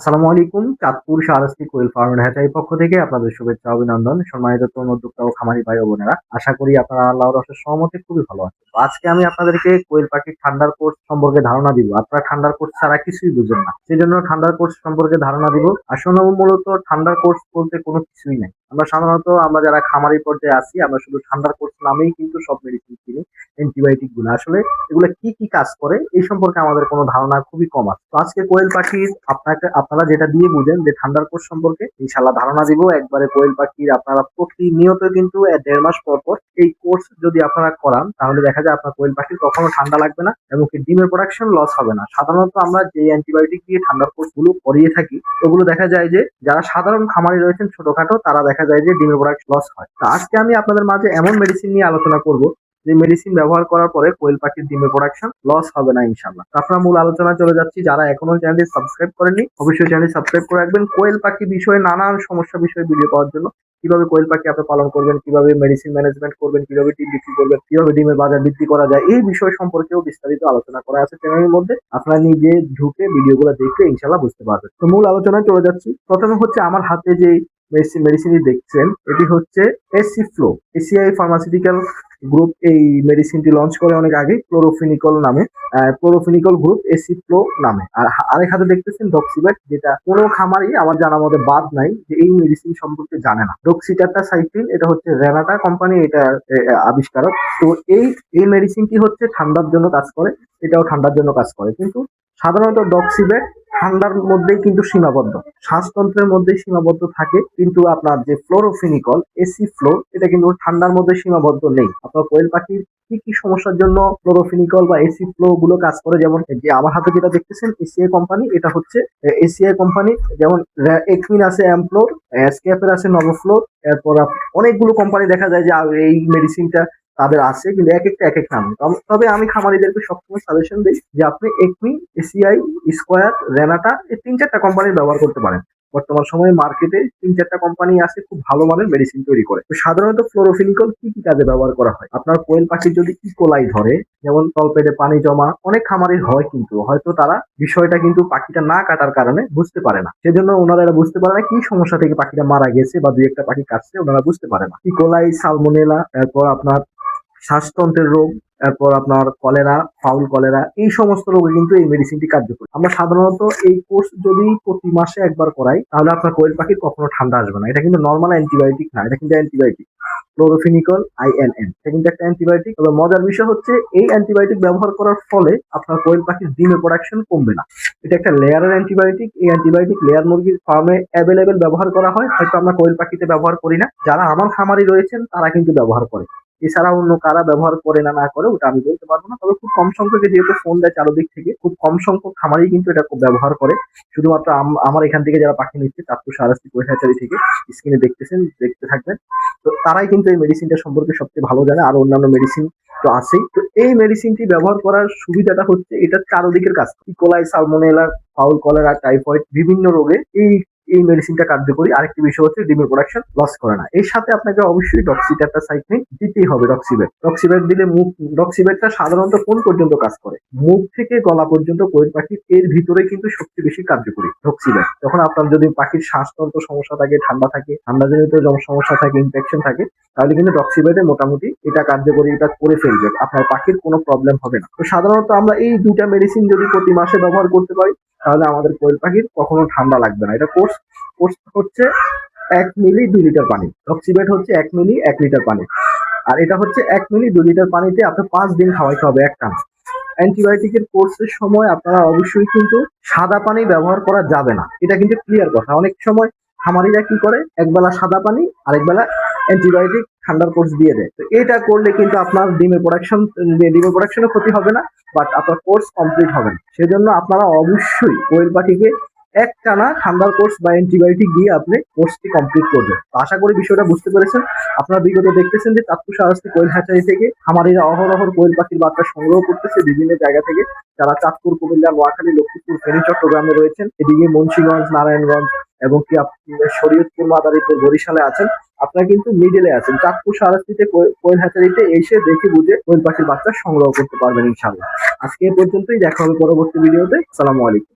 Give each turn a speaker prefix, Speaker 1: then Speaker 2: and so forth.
Speaker 1: আসসালামু আলাইকুম। Chandpur Shahrasti quail farm and হ্যাচারির পক্ষ থেকে আপনাদের শুভেচ্ছা অভিনন্দন। সম্মানিত তরুণ উদ্যোক্তা ও খামারি ভাই ও বোনেরা, আশা করি আপনারা আল্লাহর অশেষ রহমতে খুবই ভালো আছেন। তো আজকে আমি আপনাদেরকে কোয়েল পাখির ঠান্ডার কোর্স সম্পর্কে ধারণা দিব। আপনারা ঠান্ডার কোর্স ছাড়া কিছুই বুঝেন না, সেজন্য ঠান্ডার কোর্স সম্পর্কে ধারণা দিব। আসলে মূলত ঠান্ডার কোর্স বলতে কোনো কিছুই নাই। আমরা যারা খামারি পর্যায়ে আছি, আমরা শুধু ঠান্ডার কোর্স নামেই কিন্তু সব মেডিসিন কিনি, অ্যান্টিবায়োটিক গুলো। আসলে এগুলো কি কি কাজ করে এই সম্পর্কে আমাদের কোনো ধারণা খুবই কম আছে। তো আজকে কোয়েল পাখির আপনারা যেটা দিয়ে বুঝেন যে ঠান্ডার কোর্স সম্পর্কে ইনশাল্লাহ ধারণা দিব একবারে। কোয়েল পাখির আপনারা প্রতিনিয়ত কিন্তু 1.5 মাস পর পর এই কোর্স যদি আপনারা করান, তাহলে দেখা যায় আপনার কোয়েল পাখির কখনো ঠান্ডা লাগবে না এবং কি ডিমের প্রোডাকশন লস হবে না। সাধারণত আমরা যে অ্যান্টিবায়োটিক দিয়ে ঠান্ডার কোর্স গুলো করিয়ে থাকি, ওগুলো দেখা যায় যে যারা সাধারণ খামারি রয়েছেন ছোটখাটো, তারা দেখা যায় যে ডিমের প্রোডাকশন লস হয়। তো আজকে আমি আপনাদের মাঝে এমন মেডিসিন নিয়ে আলোচনা করব যে মেডিসিন ব্যবহার করার পরে কোয়েল পাখির ডিমের প্রোডাকশন লস হবে না ইনশাল্লাহ। তো আপনারা মূল আলোচনায় চলে যাচ্ছি। যারা এখনো চ্যানেলটি সাবস্ক্রাইব করেননি, অবশ্যই চ্যানেলটি সাবস্ক্রাইব করে রাখবেন। কোয়েল পাখি বিষয়ে নানান সমস্যা বিষয়ে ভিডিও পাওয়ার জন্য, কিভাবে কোয়েল পাখি আপনি পালন করবেন, কিভাবে মেডিসিন ম্যানেজমেন্ট করবেন, কিভাবে ডিম বিক্রি করবেন, কিভাবে ডিমের বাজার বৃদ্ধি করা যায়, এই বিষয় সম্পর্কেও বিস্তারিত আলোচনা করা আছে চ্যানেলের মধ্যে। আপনারা নিজে ঢুকে ভিডিওগুলো দেখে ইনশাল্লাহ বুঝতে পারবেন। তো মূল আলোচনায় চলে যাচ্ছি। প্রথমে হচ্ছে আমার হাতে যে মেডিসিনটি দেখছেন, এটি হচ্ছে AC flow. ACI pharmaceutical group এই মেডিসিনটি লঞ্চ করে অনেক আগে, ক্লোরোফিনিকল নামে। ক্লোরোফিনিকল গ্রুপ এসি ফ্লো নামে। আর আরেক হাতে দেখতেছেন ডক্সিবেট, যেটা কোনো খামারই আমার জানা মতে বাদ নাই যে এই মেডিসিন সম্পর্কে জানে না। ডক্সিটাটাসাইক্লিন, এটা হচ্ছে রেনাটা কোম্পানি এটা আবিষ্কারক। তো এই এই মেডিসিনটি হচ্ছে ঠান্ডার জন্য কাজ করে, এটাও ঠান্ডার জন্য কাজ করে। কিন্তু সাধারণত ডক্সিবেট ঠান্ডার মধ্যেই কিন্তু সীমাবদ্ধ, শ্বাসতন্ত্রের মধ্যে সীমাবদ্ধ থাকে। কিন্তু আপনার যে ফ্লোরোফিনিকল এসি ফ্লো, এটা কিন্তু ঠান্ডার মধ্যে সীমাবদ্ধ নেই। আপনার কোয়েল পাখির কি কি সমস্যার জন্য ফ্লোরোফিনিকল বা এসি ফ্লো গুলো কাজ করে, যেমন যে আমার হাতে যেটা দেখতেছেন এসিআই কোম্পানি, এটা হচ্ছে এসিআই কোম্পানি। যেমন একুইন আছে, অ্যামফ্লোর, স্ক্যাপের আছে, নভোফ্লোর। এরপর অনেকগুলো কোম্পানি দেখা যায় যে এই মেডিসিনটা তাদের আছে, কিন্তু এক একটা এক এক নাম। তবে আমি খামারিদেরকে সবসময় সাজেশন দিই যে আপনি একুইন, এসিআই, স্কোয়ার, রেনাটা, এই 3-4টা কোম্পানির ব্যবহার করতে পারেন। বর্তমান সময়ে মার্কেটে 3-4টা কোম্পানি আছে খুব ভালো মানের মেডিসিন তৈরি করে। তো সাধারণত ফ্লোরোফিনিকল কি কি কাজে ব্যবহার করা হয়? আপনার কোয়েল পাখির যদি ইকোলাই ধরে, যেমন তলপেটে পানি জমা, অনেক খামারির হয়, কিন্তু হয়তো তারা বিষয়টা কিন্তু পাখিটা না কাটার কারণে বুঝতে পারে না। সেজন্য ওনারা এটা বুঝতে পারে না কি সমস্যা থেকে পাখিটা মারা গেছে বা দুই একটা পাখি কাটছে, ওনারা বুঝতে পারে না। ইকোলাই, সালমোনেলা, এরপর আপনার শ্বাসতন্ত্রের রোগ, এরপর আপনার কলেরা, ফাউল কলেরা, এই সমস্ত রোগে কিন্তু এই মেডিসিনটি কার্যকরী। আমরা সাধারণত এই কোর্স যদি প্রতি মাসে একবার করাই, তাহলে আপনার কোয়েল পাখির কখনো ঠান্ডা আসবে না। এটা কিন্তু নর্মাল অ্যান্টিবায়োটিক না, এটা কিন্তু অ্যান্টিবায়োটিক। ক্লোরোফিনিকল আইএনএন, এটা কিন্তু একটা অ্যান্টিবায়োটিক। তবে মজার বিষয় হচ্ছে এই অ্যান্টিবায়োটিক ব্যবহার করার ফলে আপনার কোয়েল পাখির ডিমের প্রোডাকশন কমবে না। এটা একটা লেয়ারের অ্যান্টিবায়োটিক। এই অ্যান্টিবায়োটিক লেয়ার মুরগির ফার্মে অ্যাভেলেবেল ব্যবহার করা হয়, হয়তো আমরা কোয়েল পাখিতে ব্যবহার করি না। যারা আমার খামারি রয়েছেন তারা কিন্তু ব্যবহার করে। এছাড়া অন্য কারা ব্যবহার করে না করে ওটা আমি বলতে পারবো না। তবে খুব কম সংখ্যক, যেহেতু ফোন দেয় চারদিক থেকে, খুব কম সংখ্যক খামারি কিন্তু এটা খুব ব্যবহার করে। শুধুমাত্র আমার এখান থেকে যারা পাখি নিচ্ছে, চাঁদপুর শাহরাস্তি কোয়েল হ্যাচারি থেকে, স্ক্রিনে দেখতেছেন, দেখতে থাকবেন, তো তারাই কিন্তু এই মেডিসিনটা সম্পর্কে সবচেয়ে ভালো জানে। আর অন্যান্য মেডিসিন তো আছেই। তো এই মেডিসিনটি ব্যবহার করার সুবিধাটা হচ্ছে এটা চারদিকের কাজ। E. coli, salmonella, fowl cholera, typhoid, বিভিন্ন রোগে এই এই মেডিসিনটা কার্যকরী। আরেকটি বিষয় হচ্ছে ডিমের প্রোডাকশন লস করে না। এর সাথে আপনাকে অবশ্যই ডক্সিটাটাসাইক্লিন দিতেই হবে। ডক্সিবেট দিলে ডক্সিবেটটা সাধারণত কোন পর্যন্ত কাজ করে? মুখ থেকে গলা পর্যন্ত কোয়েল পাখির এর ভিতরে কিন্তু সবচেয়ে বেশি কার্যকরী ডক্সিবেট। যখন আপনার যদি পাখির শ্বাসতন্ত্র সমস্যা থাকে, ঠান্ডাজনিত সমস্যা থাকে, ইনফেকশন থাকে, তাহলে কিন্তু ডক্সিবেটে মোটামুটি এটা কার্যকরী, এটা করে ফেলবে, আপনার পাখির কোনো প্রবলেম হবে না। তো সাধারণত আমরা এই দুইটা মেডিসিন যদি প্রতি মাসে ব্যবহার করতে পারি, তাহলে আমাদের কোয়েল পাখির কখনো ঠান্ডা লাগবে না। এটা কোর্স কোর্স হচ্ছে 1 মিলি 2 লিটার পানি। ডক্সিবেট হচ্ছে 1 মিলি 1 লিটার পানি। আর এটা হচ্ছে 1 মিলি 2 লিটার পানিতে আপনি 5 দিন খাওয়াইতে হবে একটানা। অ্যান্টিবায়োটিকের কোর্সের সময় আপনারা অবশ্যই কিন্তু সাদা পানি ব্যবহার করা যাবে না, এটা কিন্তু ক্লিয়ার কথা। অনেক সময় খামারিরা কি করে, একবেলা সাদা পানি আরেক বেলা অ্যান্টিবায়োটিক ঠান্ডার কোর্স দিয়ে দেয়। তো এটা করলে কিন্তু আপনার ডিমের প্রোডাকশনের ক্ষতি হবে না, বাট আপনার কোর্স কমপ্লিট হবে না। সেজন্য আপনারা অবশ্যই কোয়েল পাখিকে একটানা ঠান্ডার কোর্স বা অ্যান্টিবায়োটিক দিয়ে আপনি কোর্সটি কমপ্লিট করবেন। তো আশা করি বিষয়টা বুঝতে পেরেছেন। আপনারা বিগত দেখতেছেন যে চাঁদপুর শাহরাস্তি কোয়েল হ্যাচারি থেকে খামারিরা অহরহ কোয়েল পাখির বাচ্চা সংগ্রহ করতেছে বিভিন্ন জায়গা থেকে। যারা চাঁদপুর, কুমিল্লা, নোয়াখালী, লক্ষ্মীপুর, ফেনী, চট্টগ্রামে রয়েছেন, এদিকে মুন্সিগঞ্জ, নারায়ণগঞ্জ এবং কি শরীয়তপুর, মাদারীপুর, বরিশালে আছেন, আপনারা কিন্তু মিডলে আছেন। চাঁদপুর শাহরাস্তিতে কোয়েল হ্যাচারিতে এসে দেখে বুঝে কোয়েল পাখির বাচ্চা সংগ্রহ করতে পারবেন ইনশাআল্লাহ। আজকে এ পর্যন্তই, দেখা হবে পরবর্তী ভিডিওতে। আসসালামু আলাইকুম।